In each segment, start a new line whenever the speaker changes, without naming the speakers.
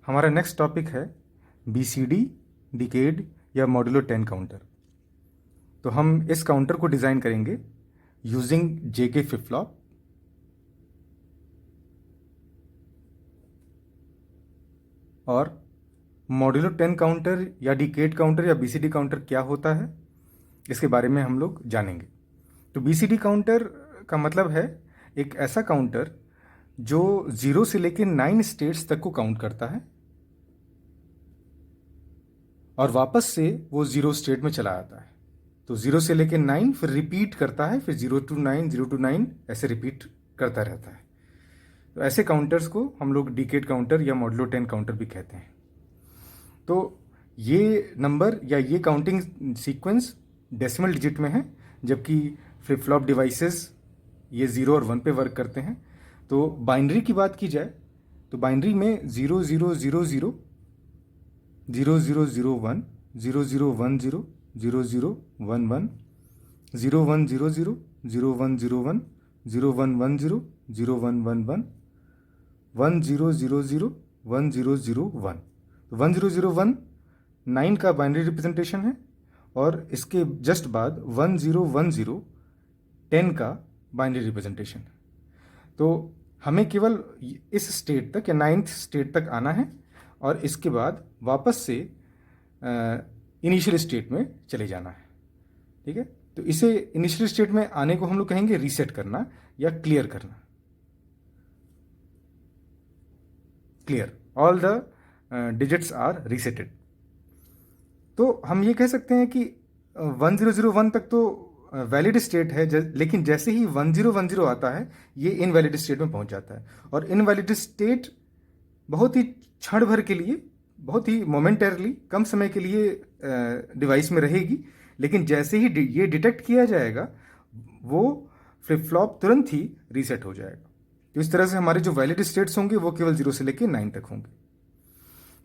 हमारा next topic है BCD decade या मॉड्यूलो 10 काउंटर। तो हम इस काउंटर को डिज़ाइन करेंगे यूजिंग JK फ्लिप फ्लॉप और मॉड्यूलो 10 काउंटर या डिकेड काउंटर या BCD काउंटर क्या होता है इसके बारे में हम लोग जानेंगे। तो BCD काउंटर का मतलब है एक ऐसा काउंटर जो 0 से लेकर 9 स्टेट्स तक को काउंट करता है और वापस से वो 0 स्टेट में चला आता है। तो 0 से लेकर 9 फिर रिपीट करता है, फिर 0 to 9 0 to 9 ऐसे रिपीट करता रहता है। तो ऐसे काउंटर्स को हम लोग डिकेड काउंटर या मॉड्यूलो 10 काउंटर भी कहते हैं। तो ये नंबर या ये काउंटिंग सीक्वेंस डेसिमल डिजिट में है, जबकि फ्लिप फ्लॉप डिवाइसेस ये 0 और 1 पे वर्क करते हैं। तो बाइनरी की बात की जाए तो बाइनरी में 0 0 0 0 0 0 0 1 0 0 1 0 0 0 1 1 0 1 0 0 0 1 0 1 0 1 1 0 0 1 1 1 1 0 0 0 1 0 0 1। 1 0 0 1 9 का बाइनरी रिप्रेजेंटेशन है और इसके जस्ट बाद 1 0 1 0 10 का बाइनरी रिप्रेजेंटेशन है। तो हमें केवल इस स्टेट तक या 9th स्टेट तक आना है और इसके बाद वापस से इनिशियल स्टेट में चले जाना है। ठीक है, तो इसे इनिशियल स्टेट में आने को हम लोग कहेंगे रीसेट करना या क्लियर करना। Clear, all the digits are reseted. तो हम ये कह सकते हैं कि 1001 तक तो वैलिड स्टेट है, लेकिन जैसे ही 1010 आता है ये इनवैलिड स्टेट में पहुंच जाता है और इनवैलिड स्टेट बहुत ही क्षण भर के लिए, बहुत ही मोमेंटरली, कम समय के लिए डिवाइस में रहेगी, लेकिन जैसे ही ये डिटेक्ट किया जाएगा वो फ्लिप फ्लॉप तुरंत ही रीसेट हो जाएगा। तो इस तरह से हमारे जो वैलिड स्टेट्स होंगे वो केवल 0 से लेकर 9 तक होंगे।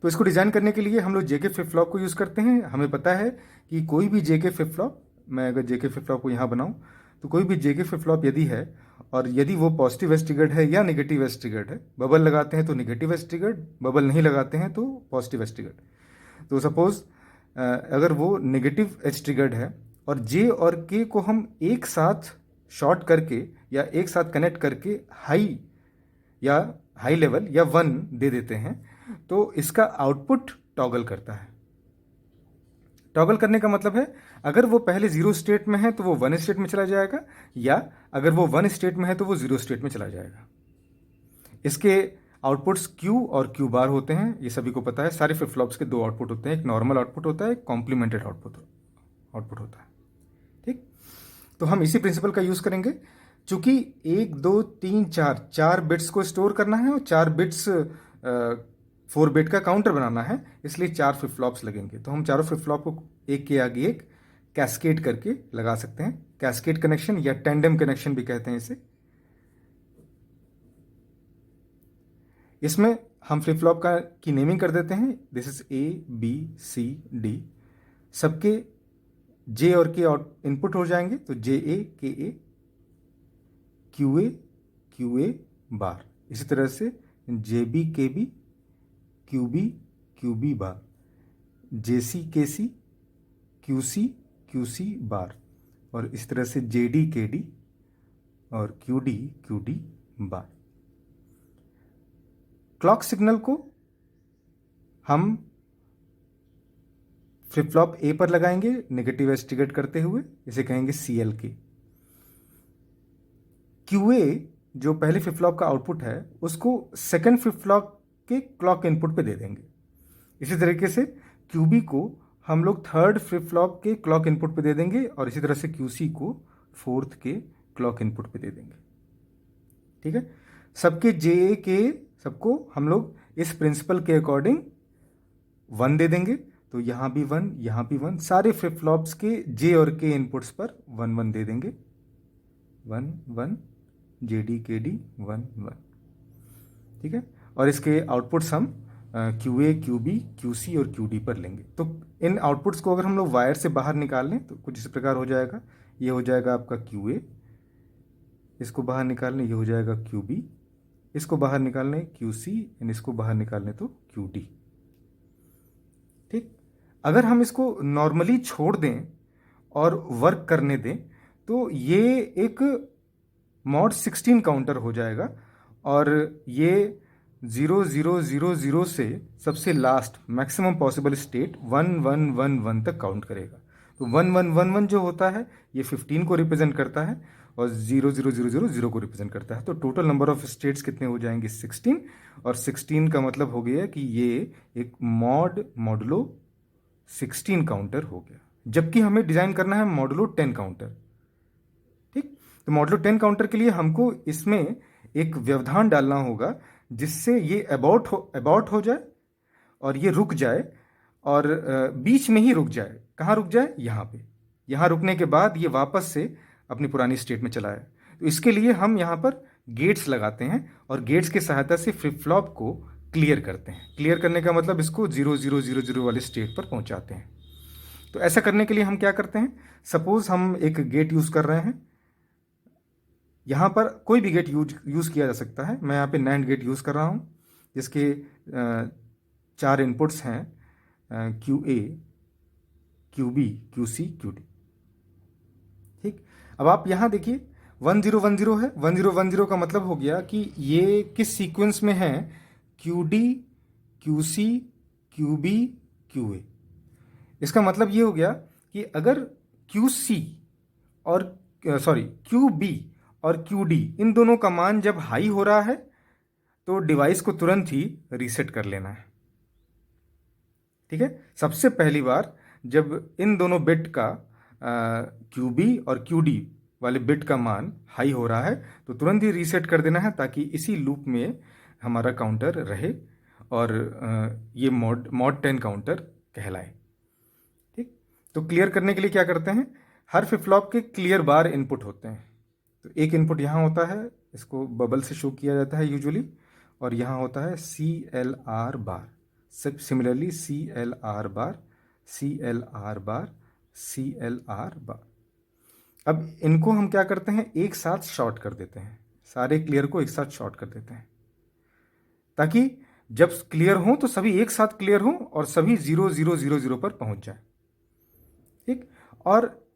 तो इसको डिज़ाइन करने के लिए हम लोग JK फ्लिप फ्लॉप को यूज़ करते हैं। हमें पता है कि कोई भी JK फ्लिप फ्लॉप, मैं अगर JK फ्लिप फ्लॉप को यहाँ बनाऊँ तो कोई भी JK फ्लिप फ्लॉप यदि है और यदि वो पॉजिटिव एज ट्रिगर्ड है या नेगेटिव एज ट्रिगर्ड है, बबल लगाते हैं तो नेगेटिव एज ट्रिगर्ड, बबल नहीं लगाते हैं तो पॉजिटिव एज ट्रिगर्ड। तो सपोज अगर वो नेगेटिव एज ट्रिगर्ड है और J और K को हम एक साथ शॉर्ट करके या एक साथ कनेक्ट करके हाई लेवल या 1 दे देते हैं तो इसका आउटपुट टॉगल करता है। टॉगल करने का मतलब है अगर वो पहले 0 स्टेट में है तो वो 1 स्टेट में चला जाएगा, या अगर वो 1 स्टेट में है तो वो 0 स्टेट में चला जाएगा। इसके आउटपुट्स Q और Q बार होते हैं, ये सभी को पता है। सारे फ्लिप फ्लॉप्स के 2 आउटपुट होते हैं, एक नॉर्मल आउटपुट होता है, एक कॉम्प्लीमेंटेड आउटपुट होता है। ठीक, तो हम इसी प्रिंसिपल का यूज़ करेंगे। चूंकि 1 2 3 4 बिट्स को स्टोर करना है और 4 बिट्स 4 बिट का काउंटर बनाना है, इसलिए 4 फ्लिप फ्लॉप्स लगेंगे। तो हम चारों फ्लिप फ्लॉप को एक के आगे एक कैस्केड करके लगा सकते हैं। कैस्केड कनेक्शन या टेंडम कनेक्शन भी कहते हैं इसे। इसमें हम फ्लिप फ्लॉप की नेमिंग कर देते हैं, दिस इज ABCD। सबके J और K इनपुट हो जाएंगे, तो JA KA QA बार। इसी तरह से JB KB QB बार, JC KC QC बार, और इस तरह से JD KD और QD बार। क्लॉक सिग्नल को हम फ्लिप फ्लॉप A पर लगाएंगे नेगेटिव एज ट्रिगर्ड करते हुए, इसे कहेंगे CLK। QA जो पहले फ्लिप फ्लॉप का आउटपुट है उसको सेकंड फ्लिप फ्लॉप के क्लॉक इनपुट पे दे देंगे। इसी तरीके से QB को हम लोग थर्ड फ्लिप फ्लॉप के क्लॉक इनपुट पे दे देंगे और इसी तरह से QC को फोर्थ के क्लॉक इनपुट पे दे देंगे। ठीक है, सबके JA के सबको हम लोग इस प्रिंसिपल के अकॉर्डिंग 1 दे देंगे। तो यहाँ भी 1, यहाँ भी 1, सारे फ्लिप फ्लॉप्स के J और K इनपुट्स पर 1 1 दे देंगे। 1 1 JD KD 1 1। ठीक है, और इसके आउटपुट्स हम QA QB QC और QD पर लेंगे। तो इन आउटपुट्स को अगर हम लोग वायर से बाहर निकाल लें तो कुछ इस प्रकार हो जाएगा। ये हो जाएगा आपका QA, इसको बाहर निकाल लें, ये हो जाएगा QB, इसको बाहर निकालने QC एंड इसको बाहर निकालने तो QD। ठीक, अगर हम इसको नॉर्मली छोड़ दें और वर्क करने दें तो ये एक मॉड 16 काउंटर हो जाएगा और ये 0000 से सबसे लास्ट मैक्सिमम पॉसिबल स्टेट 1111 तक काउंट करेगा। तो 1111 जो होता है ये 15 को रिप्रेजेंट करता है और 00000 को रिप्रेजेंट करता है। तो टोटल नंबर ऑफ स्टेट्स कितने हो जाएंगे 16, और 16 का मतलब हो गया कि ये एक मॉडुलो 16 काउंटर हो गया, जबकि हमें डिजाइन करना है मॉडुलो 10 काउंटर। ठीक, तो मॉडुलो 10 काउंटर के लिए हमको इसमें एक व्यवधान डालना होगा जिससे ये अबाउट हो जाए और ये रुक जाए और बीच में ही रुक जाए। कहाँ रुक जाए? यहाँ पे। यहाँ रुकने के बाद ये वापस से अपनी पुरानी स्टेट में चला आए। तो इसके लिए हम यहाँ पर गेट्स लगाते हैं और गेट्स की सहायता से फ्लिप फ्लॉप को क्लियर करते हैं। क्लियर करने का मतलब इसको 0000 वाले स्टेट पर पहुँचाते हैं। तो ऐसा करने के लिए हम क्या करते हैं, सपोज हम एक गेट यूज़ कर रहे हैं, यहाँ पर कोई भी गेट यूज़ किया जा सकता है। मैं यहाँ पे नैंड गेट यूज़ कर रहा हूँ जिसके 4 इनपुट्स हैं QA, QB, QC, QD। ठीक, अब आप यहाँ देखिए 1010 है। 1010 का मतलब हो गया कि ये किस सीक्वेंस में है, QD, QC, QB, QA। इसका मतलब ये हो गया कि अगर QB और QD इन दोनों का मान जब हाई हो रहा है तो डिवाइस को तुरंत ही रीसेट कर लेना है। ठीक है, सबसे पहली बार जब इन दोनों बिट का QB और QD वाले बिट का मान हाई हो रहा है तो तुरंत ही रीसेट कर देना है ताकि इसी लूप में हमारा काउंटर रहे और ये मॉड 10 काउंटर कहलाए। ठीक, तो क्लियर करने के लिए क्या करते हैं, हर फ्लिप फ्लॉप के क्लियर बार इनपुट होते हैं। तो एक इनपुट यहाँ होता है, इसको बबल से शो किया जाता है यूजुअली, और यहाँ होता है CLR बार। सिमिलरली CLR बार, CLR बार, CLR बार। अब इनको हम क्या करते हैं, एक साथ शॉर्ट कर देते हैं, सारे क्लियर को एक साथ शॉर्ट कर देते हैं ताकि जब क्लियर हो तो सभी एक साथ क्लियर हो और सभी 0000 पर पहुंच जाए। ठीक, और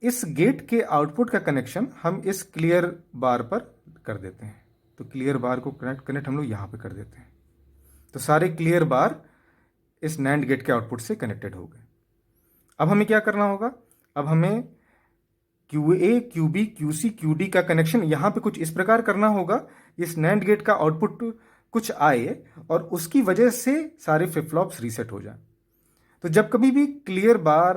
इस गेट के आउटपुट का कनेक्शन हम इस क्लियर बार पर कर देते हैं। तो क्लियर बार को कनेक्ट हम लोग यहाँ पे कर देते हैं। तो सारे क्लियर बार इस नैंड गेट के आउटपुट से कनेक्टेड हो गए। अब हमें क्या करना होगा, अब हमें QA, QB, QC, QD का कनेक्शन यहाँ पे कुछ इस प्रकार करना होगा, इस नैंड गेट का आउटपुट कुछ आए और उसकी वजह से सारे फ्लिप फ्लॉप्स रीसेट हो जाए। तो जब कभी भी क्लियर बार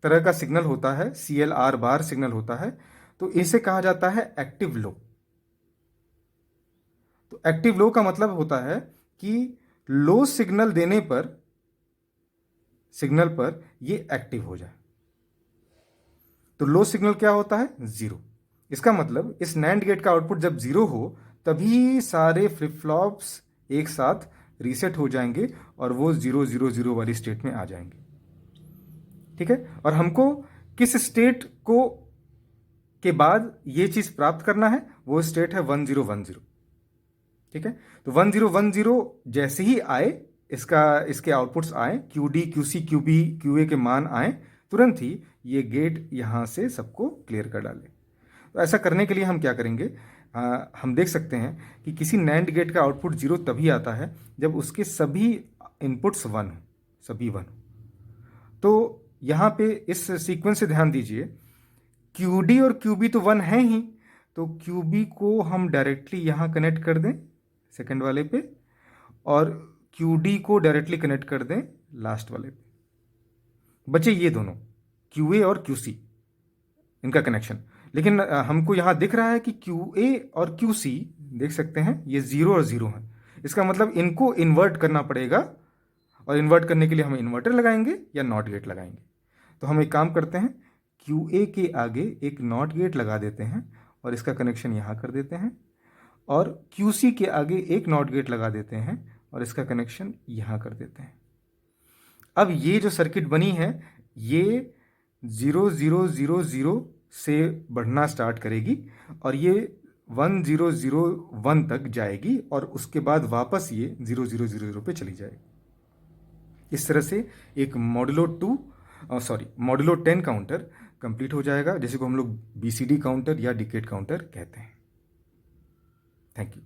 तरह का सिग्नल होता है, CLR बार सिग्नल होता है, तो इसे कहा जाता है एक्टिव लो। तो एक्टिव लो का मतलब होता है कि लो सिग्नल देने पर ये एक्टिव हो जाए। तो लो सिग्नल क्या होता है, 0। इसका मतलब इस नैंड गेट का आउटपुट जब 0 हो तभी सारे फ्लिप फ्लॉप्स एक साथ रीसेट हो जाएंगे और वो 000 वाली स्टेट में आ जाएंगे। ठीक है, और हमको किस स्टेट को के बाद ये चीज प्राप्त करना है, वो स्टेट है 1010। ठीक है, तो 1010 जैसे ही आए, इसके आउटपुट्स आए, QD, QC, QB, QA के मान आए, तुरंत ही ये गेट यहां से सबको क्लियर कर डाले। तो ऐसा करने के लिए हम क्या करेंगे, हम देख सकते हैं कि किसी नैंड गेट का आउटपुट 0 तभी आता है जब उसके सभी इनपुट्स 1 हो, सभी 1 हो। तो यहाँ पे इस सीक्वेंस से ध्यान दीजिए, QD और QB तो 1 है ही, तो QB को हम डायरेक्टली यहाँ कनेक्ट कर दें सेकंड वाले पे, और QD को डायरेक्टली कनेक्ट कर दें लास्ट वाले पे। बचे ये दोनों QA और QC, इनका कनेक्शन। लेकिन हमको यहाँ दिख रहा है कि QA और QC देख सकते हैं ये 0 और 0 है। इसका मतलब इनको इन्वर्ट करना पड़ेगा, और इन्वर्ट करने के लिए हम इन्वर्टर लगाएंगे या नॉट गेट लगाएंगे। तो हम एक काम करते हैं, QA के आगे एक नॉट गेट लगा देते हैं और इसका कनेक्शन यहाँ कर देते हैं, और QC के आगे एक नॉट गेट लगा देते हैं और इसका कनेक्शन यहाँ कर देते हैं। अब ये जो सर्किट बनी है ये 0000 से बढ़ना स्टार्ट करेगी और ये 1001 तक जाएगी और उसके बाद वापस ये 0000 पे चली जाएगी। इस तरह से एक मॉडुलो 10 काउंटर कंप्लीट हो जाएगा, जैसे को हम लोग BCD काउंटर या डिकेड काउंटर कहते हैं। Thank you.